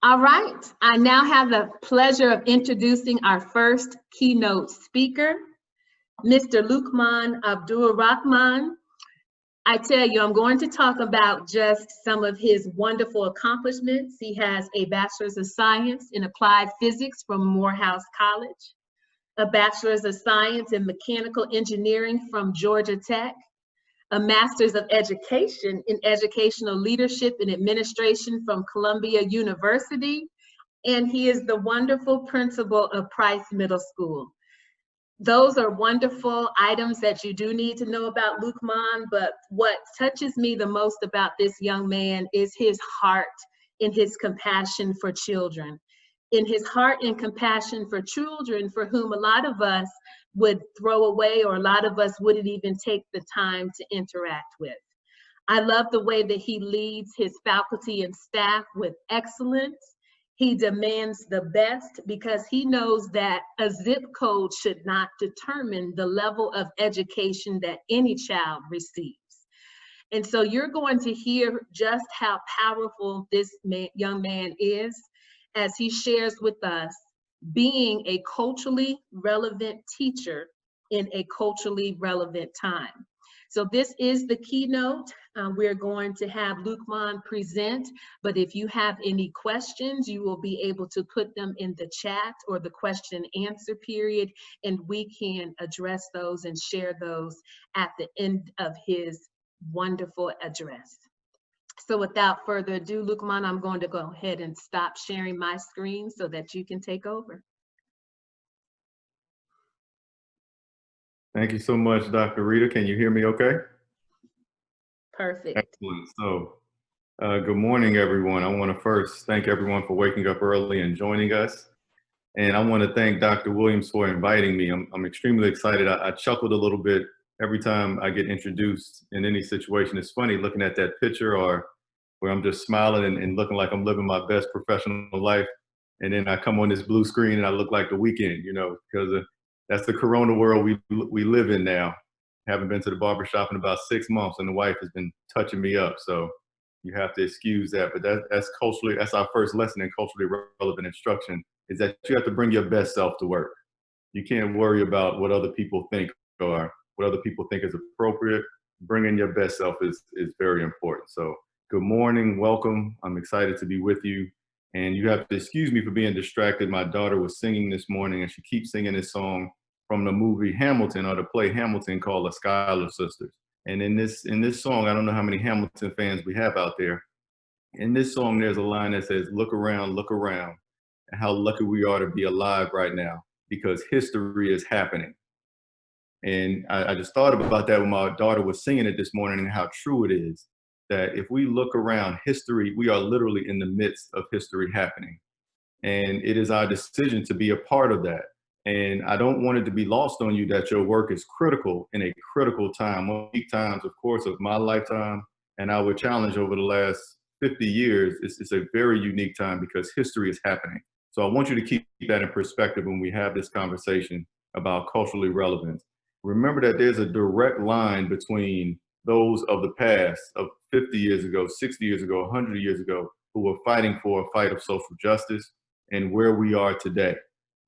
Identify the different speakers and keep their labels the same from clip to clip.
Speaker 1: All right, I now have the pleasure of introducing our first keynote speaker, Mr. Luqman Abdul Rahman. I tell you, I'm going to talk about just some of his wonderful accomplishments. He has a Bachelor's of Science in Applied Physics from Morehouse College, a Bachelor's of Science in Mechanical Engineering from Georgia Tech, a Master's of Education in Educational Leadership and Administration from Columbia University, and he is the wonderful principal of Price Middle School. Those are wonderful items that you do need to know about Luqman, but what touches me the most about this young man is his heart and his compassion for children. In his heart and compassion for children for whom a lot of us would throw away, or a lot of us wouldn't even take the time to interact with. I love the way that he leads his faculty and staff with excellence. He demands the best because he knows that a zip code should not determine the level of education that any child receives. And so you're going to hear just how powerful this young man is as he shares with us being a culturally relevant teacher in a culturally relevant time. So this is the keynote. We're going to have Luqman present, but if you have any questions, you will be able to put them in the chat or the question and answer period, and we can address those and share those at the end of his wonderful address. So without further ado, Luqman, I'm going to go ahead and stop sharing my screen so that you can take over.
Speaker 2: Thank you so much, Dr. Rita. Can you hear me okay?
Speaker 1: Perfect.
Speaker 2: Excellent. So, good morning, everyone. I want to first thank everyone for waking up early and joining us. And I want to thank Dr. Williams for inviting me. I'm extremely excited. I chuckled a little bit every time I get introduced in any situation. It's funny looking at that picture or where I'm just smiling and looking like I'm living my best professional life. And then I come on this blue screen and I look like The Weeknd, you know, because that's the Corona world we live in now. Haven't been to the barbershop in about 6 months and the wife has been touching me up. So you have to excuse that. But that's our first lesson in culturally relevant instruction, is that you have to bring your best self to work. You can't worry about what other people think or what other people think is appropriate. Bringing your best self is very important. So good morning, welcome. I'm excited to be with you. And you have to excuse me for being distracted. My daughter was singing this morning and she keeps singing this song from the movie Hamilton, or the play Hamilton, called The Schuyler Sisters. And in this song, I don't know how many Hamilton fans we have out there. In this song, there's a line that says, look around, and how lucky we are to be alive right now because history is happening. And I just thought about that when my daughter was singing it this morning and how true it is that if we look around history, we are literally in the midst of history happening. And it is our decision to be a part of that. And I don't want it to be lost on you that your work is critical in a critical time. One of the times, of course, of my lifetime and our challenge over the last 50 years, it's a very unique time because history is happening. So I want you to keep that in perspective when we have this conversation about culturally relevance. Remember that there's a direct line between those of the past, of 50 years ago, 60 years ago, 100 years ago, who were fighting for a fight of social justice, and where we are today.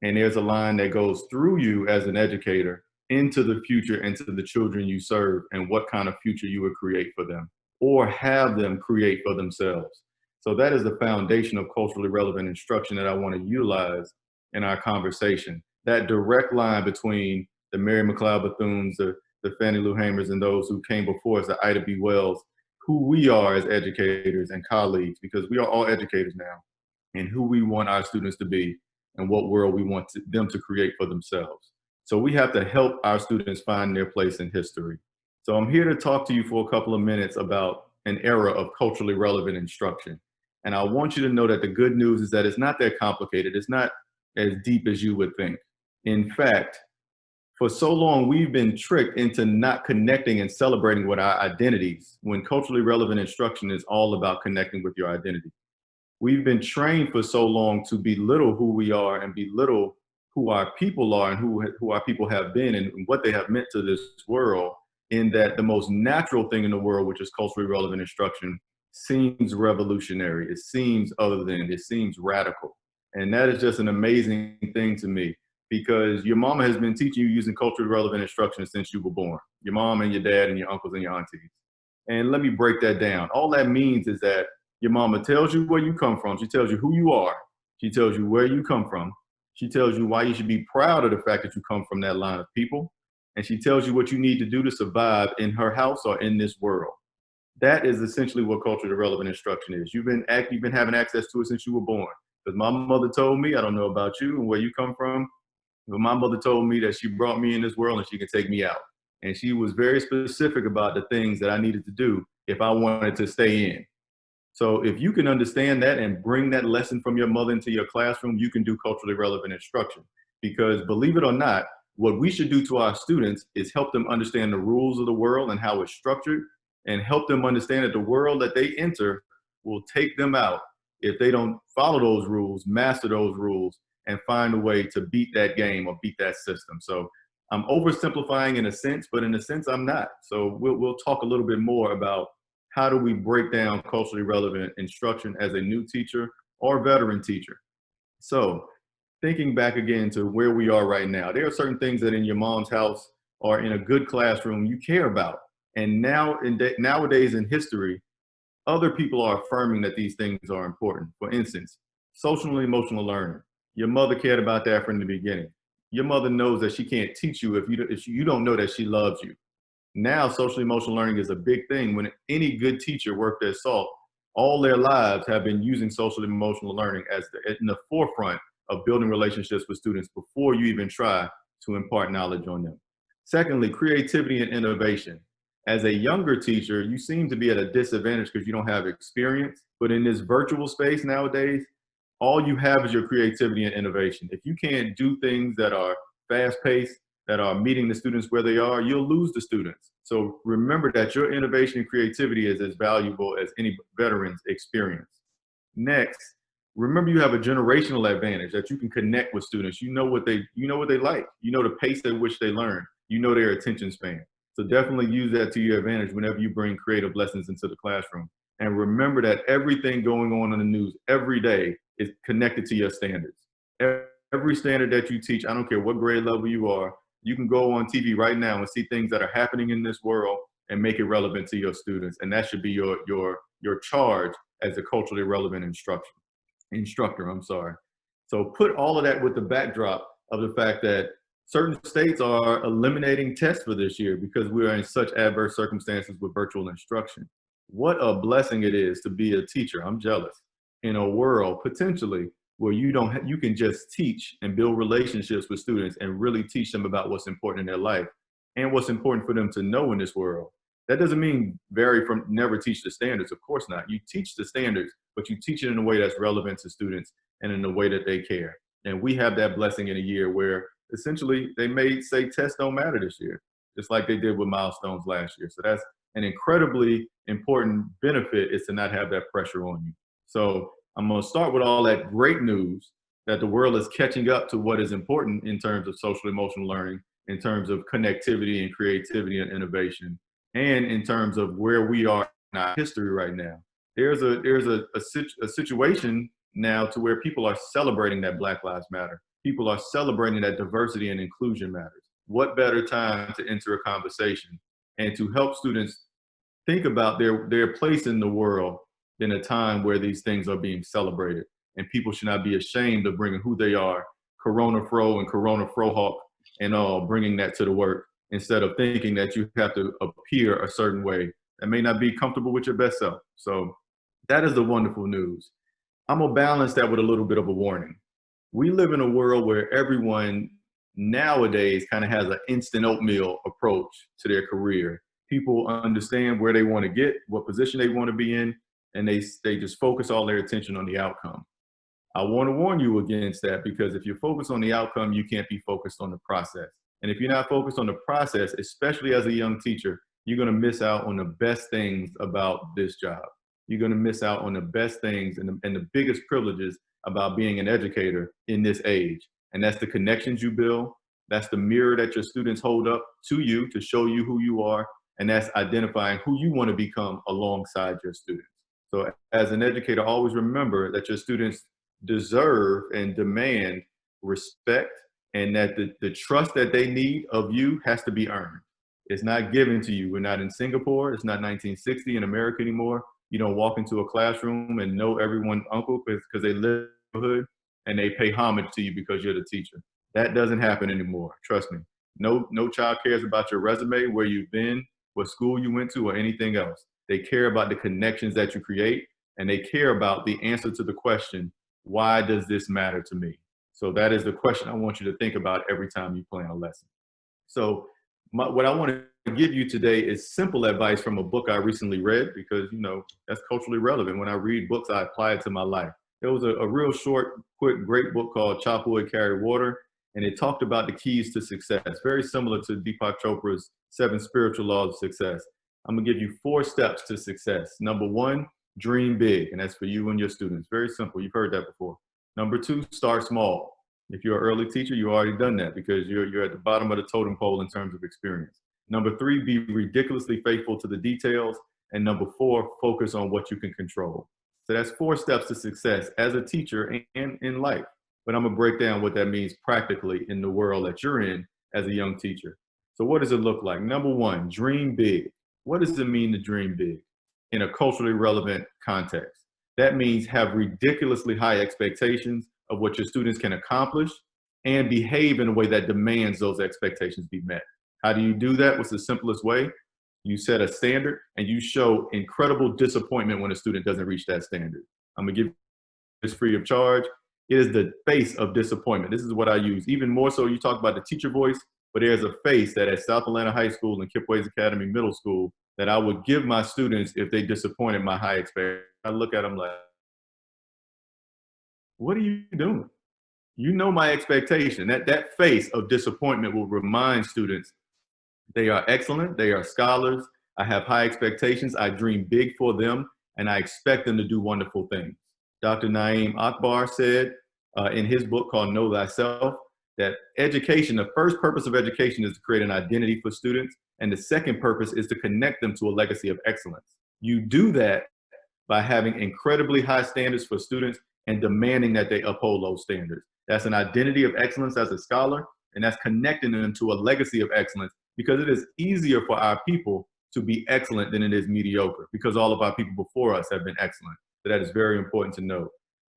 Speaker 2: And there's a line that goes through you as an educator into the future, into the children you serve, and what kind of future you would create for them or have them create for themselves. So that is the foundation of culturally relevant instruction that I want to utilize in our conversation. That direct line between the Mary McLeod Bethunes, the Fannie Lou Hamers, and those who came before us, the Ida B. Wells, who we are as educators and colleagues, because we are all educators now, and who we want our students to be and what world we want them to create for themselves. So we have to help our students find their place in history. So I'm here to talk to you for a couple of minutes about an era of culturally relevant instruction. And I want you to know that the good news is that it's not that complicated. It's not as deep as you would think. In fact, for so long, we've been tricked into not connecting and celebrating with our identities, when culturally relevant instruction is all about connecting with your identity. We've been trained for so long to belittle who we are and belittle who our people are and who our people have been and what they have meant to this world, in that the most natural thing in the world, which is culturally relevant instruction, seems revolutionary. It seems other than, it seems radical. And that is just an amazing thing to me because your mama has been teaching you using culturally relevant instruction since you were born. Your mom and your dad and your uncles and your aunties. And let me break that down. All that means is that your mama tells you where you come from. She tells you who you are. She tells you where you come from. She tells you why you should be proud of the fact that you come from that line of people. And she tells you what you need to do to survive in her house or in this world. That is essentially what culturally relevant instruction is. You've been having access to it since you were born. Because my mother told me, I don't know about you and where you come from, but my mother told me that she brought me in this world and she can take me out. And she was very specific about the things that I needed to do if I wanted to stay in. So if you can understand that and bring that lesson from your mother into your classroom, you can do culturally relevant instruction. Because believe it or not, what we should do to our students is help them understand the rules of the world and how it's structured, and help them understand that the world that they enter will take them out if they don't follow those rules, master those rules, and find a way to beat that game or beat that system. So I'm oversimplifying in a sense, but in a sense I'm not. So we'll talk a little bit more about how do we break down culturally relevant instruction as a new teacher or veteran teacher. So thinking back again to where we are right now, there are certain things that in your mom's house or in a good classroom you care about. And now nowadays in history, other people are affirming that these things are important. For instance, social and emotional learning. Your mother cared about that from the beginning. Your mother knows that she can't teach you if you don't know that she loves you. Now, social emotional learning is a big thing. When any good teacher worked at SALT, all their lives have been using social emotional learning as in the forefront of building relationships with students before you even try to impart knowledge on them. Secondly, creativity and innovation. As a younger teacher, you seem to be at a disadvantage because you don't have experience. But in this virtual space nowadays, all you have is your creativity and innovation. If you can't do things that are fast paced, that are meeting the students where they are, you'll lose the students. So remember that your innovation and creativity is as valuable as any veteran's experience. Next, remember you have a generational advantage that you can connect with students. You know what they like. You know the pace at which they learn. You know their attention span. So definitely use that to your advantage whenever you bring creative lessons into the classroom. And remember that everything going on in the news every day is connected to your standards. Every standard that you teach, I don't care what grade level you are, you can go on TV right now and see things that are happening in this world and make it relevant to your students. And that should be your charge as a culturally relevant instructor. So put all of that with the backdrop of the fact that certain states are eliminating tests for this year because we are in such adverse circumstances with virtual instruction. What a blessing it is to be a teacher. I'm jealous. In a world potentially where you can just teach and build relationships with students and really teach them about what's important in their life and what's important for them to know in this world. That doesn't mean never teach the standards. Of course not. You teach the standards, but you teach it in a way that's relevant to students and in a way that they care. And we have that blessing in a year where essentially they may say tests don't matter this year, just like they did with milestones last year. So that's an incredibly important benefit, is to not have that pressure on you. So I'm going to start with all that great news that the world is catching up to what is important in terms of social emotional learning, in terms of connectivity and creativity and innovation, and in terms of where we are in our history right now. There's a situation now to where people are celebrating that Black Lives Matter. People are celebrating that diversity and inclusion matters. What better time to enter a conversation and to help students think about their place in the world than a time where these things are being celebrated. And people should not be ashamed of bringing who they are, Corona Fro and Corona Frohawk, and all, bringing that to the work instead of thinking that you have to appear a certain way that may not be comfortable with your best self. So that is the wonderful news. I'm gonna balance that with a little bit of a warning. We live in a world where everyone nowadays kind of has an instant oatmeal approach to their career. People understand where they want to get, what position they want to be in, and they just focus all their attention on the outcome. I want to warn you against that, because if you're focused on the outcome, you can't be focused on the process. And if you're not focused on the process, especially as a young teacher, you're going to miss out on the best things about this job. You're going to miss out on the best things and the biggest privileges about being an educator in this age. And that's the connections you build. That's the mirror that your students hold up to you to show you who you are. And that's identifying who you want to become alongside your students. So as an educator, always remember that your students deserve and demand respect, and that the trust that they need of you has to be earned. It's not given to you. We're not in Singapore. It's not 1960 in America anymore. You don't walk into a classroom and know everyone's uncle because they live in the hood and they pay homage to you because you're the teacher. That doesn't happen anymore. Trust me. No child cares about your resume, where you've been, what school you went to, or anything else. They care about the connections that you create, and they care about the answer to the question, why does this matter to me? So that is the question I want you to think about every time you plan a lesson. So what I want to give you today is simple advice from a book I recently read, because, that's culturally relevant. When I read books, I apply it to my life. There was a real short, quick, great book called Chop Wood, Carry Water, and it talked about the keys to success, very similar to Deepak Chopra's 7 Spiritual Laws of Success. I'm gonna give you 4 steps to success. Number 1, dream big, and that's for you and your students. Very simple, you've heard that before. Number 2, start small. If you're an early teacher, you've already done that because you're at the bottom of the totem pole in terms of experience. Number 3, be ridiculously faithful to the details. And number 4, focus on what you can control. So that's 4 steps to success as a teacher and in life. But I'm gonna break down what that means practically in the world that you're in as a young teacher. So what does it look like? Number 1, dream big. What does it mean to dream big in a culturally relevant context? That means have ridiculously high expectations of what your students can accomplish and behave in a way that demands those expectations be met. How do you do that? What's the simplest way? You set a standard and you show incredible disappointment when a student doesn't reach that standard. I'm gonna give this free of charge. It is the face of disappointment. This is what I use. Even more so, you talk about the teacher voice, but there's a face that at South Atlanta High School and Kipways Academy Middle School that I would give my students if they disappointed my high expectations. I look at them like, what are you doing? You know my expectation. That face of disappointment will remind students they are excellent, they are scholars, I have high expectations, I dream big for them, and I expect them to do wonderful things. Dr. Naeem Akbar said in his book called Know Thyself that education, the first purpose of education is to create an identity for students, and the second purpose is to connect them to a legacy of excellence. You do that by having incredibly high standards for students and demanding that they uphold those standards. That's an identity of excellence as a scholar, and that's connecting them to a legacy of excellence, because it is easier for our people to be excellent than it is mediocre, because all of our people before us have been excellent. So that is very important to note.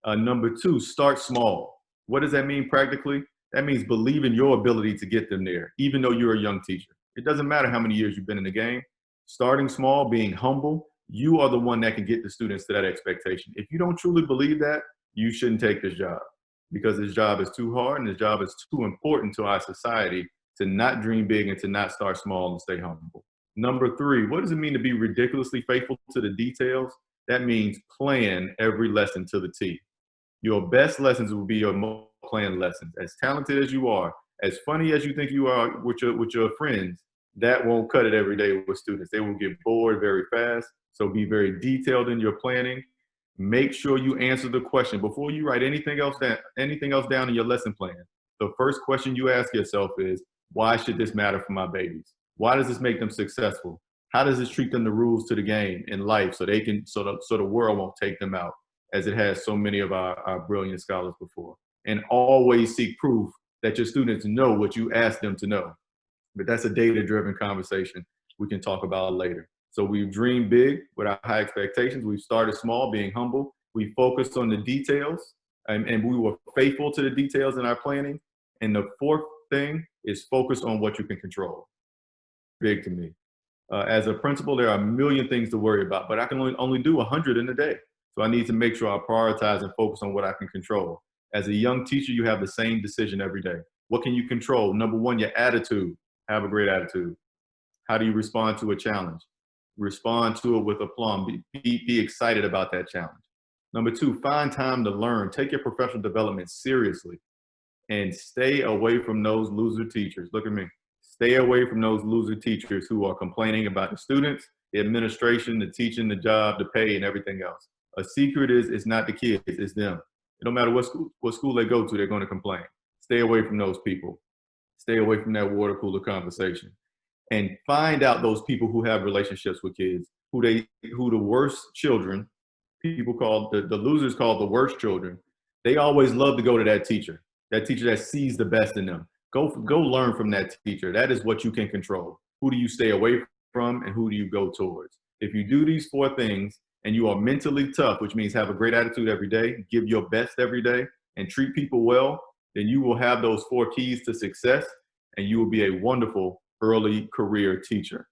Speaker 2: Number 2, start small. What does that mean practically? That means believe in your ability to get them there, even though you're a young teacher. It doesn't matter how many years you've been in the game. Starting small, being humble, you are the one that can get the students to that expectation. If you don't truly believe that, you shouldn't take this job, because this job is too hard and this job is too important to our society to not dream big and to not start small and stay humble. Number 3, what does it mean to be ridiculously faithful to the details? That means plan every lesson to the T. Your best lessons will be your most planned lessons. As talented as you are, as funny as you think you are with your friends, that won't cut it every day with students. They will get bored very fast. So be very detailed in your planning. Make sure you answer the question before you write anything else down in your lesson plan. The first question you ask yourself is, why should this matter for my babies? Why does this make them successful? How does this treat them the rules to the game in life so they can so the world won't take them out, as it has so many of our brilliant scholars before? And always seek proof that your students know what you ask them to know. But that's a data-driven conversation we can talk about later. So we've dreamed big with our high expectations. We've started small, being humble. We focused on the details, and we were faithful to the details in our planning. And the 4th thing is focus on what you can control. Big to me. As a principal, there are a million things to worry about, but I can only do 100 in a day. So I need to make sure I prioritize and focus on what I can control. As a young teacher, you have the same decision every day. What can you control? Number 1, your attitude. Have a great attitude. How do you respond to a challenge? Respond to it with aplomb. Be excited about that challenge. Number 2, find time to learn. Take your professional development seriously and stay away from those loser teachers. Look at me. Stay away from those loser teachers who are complaining about the students, the administration, the teaching, the job, the pay, and everything else. A secret is it's not the kids, it's them. No matter what school they go to, they're going to complain. Stay away from those people. Stay away from that water cooler conversation. And find out those people who have relationships with kids, who the worst children people call the losers called the worst children. They always love to go to that teacher that sees the best in them. Go learn from that teacher. That is what you can control. Who do you stay away from and who do you go towards? If you do these 4 things and you are mentally tough, which means have a great attitude every day, give your best every day, and treat people well, then you will have those 4 keys to success and you will be a wonderful early career teacher.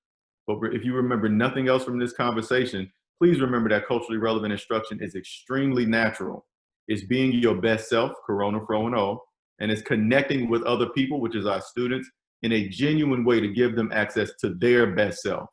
Speaker 2: But if you remember nothing else from this conversation, please remember that culturally relevant instruction is extremely natural. It's being your best self, Corona Fro and O, and it's connecting with other people, which is our students, in a genuine way to give them access to their best self.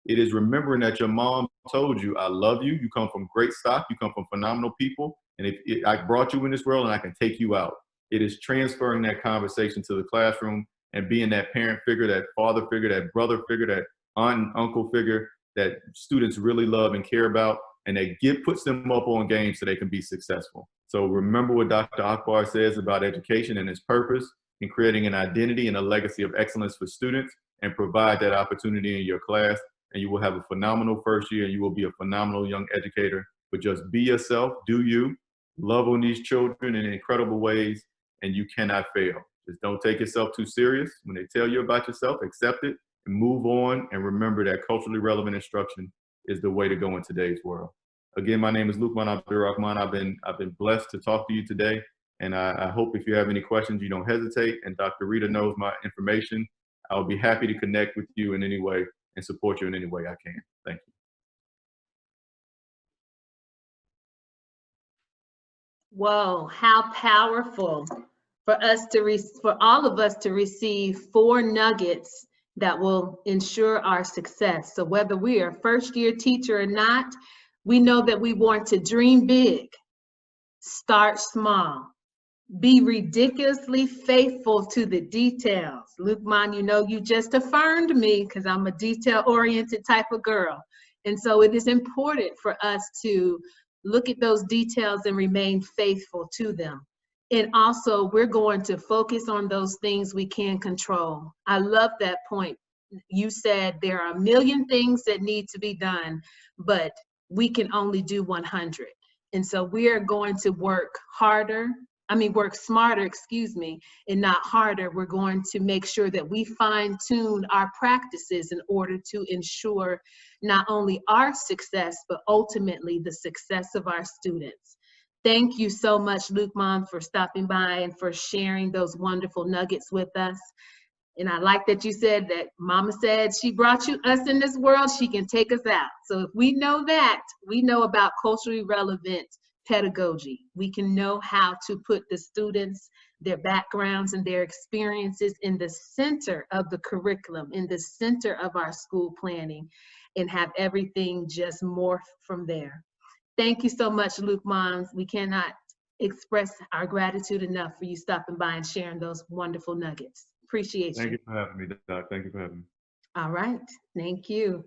Speaker 2: It is remembering that your mom told you, I love you, you come from great stock, you come from phenomenal people, and I brought you in this world and I can take you out. It is transferring that conversation to the classroom and being that parent figure, that father figure, that brother figure, that aunt and uncle figure that students really love and care about, and that puts them up on game so they can be successful. So remember what Dr. Akbar says about education and its purpose in creating an identity and a legacy of excellence for students, and provide that opportunity in your class, and you will have a phenomenal first year and you will be a phenomenal young educator. But just be yourself, do you, love on these children in incredible ways, and you cannot fail. Just don't take yourself too serious. When they tell you about yourself, accept it and move on, and remember that culturally relevant instruction is the way to go in today's world. Again, my name is Luqman Abdurrahman. I've been blessed to talk to you today, and I hope if you have any questions, you don't hesitate. And Dr. Rita knows my information. I'll be happy to connect with you in any way and support you in any way I can. Thank you.
Speaker 1: Whoa, how powerful for all of us to receive 4 nuggets that will ensure our success. So whether we are a first-year teacher or not, we know that we want to dream big, start small, be ridiculously faithful to the details. Luqman, you know, you just affirmed me because I'm a detail-oriented type of girl. And so it is important for us to look at those details and remain faithful to them. And also, we're going to focus on those things we can control. I love that point. You said there are a million things that need to be done, but we can only do 100. And so we are going to work smarter, and not harder. We're going to make sure that we fine tune our practices in order to ensure not only our success, but ultimately the success of our students. Thank you so much, Luqman, for stopping by and for sharing those wonderful nuggets with us. And I like that you said that Mama said she brought us in this world, she can take us out. So if we know that, we know about culturally relevant pedagogy. We can know how to put the students, their backgrounds and their experiences in the center of the curriculum, in the center of our school planning, and have everything just morph from there. Thank you so much, Luqman. We cannot express our gratitude enough for you stopping by and sharing those wonderful nuggets. Appreciate you.
Speaker 2: Thank you for having me, Doc. Thank you for having me.
Speaker 1: All right. Thank you.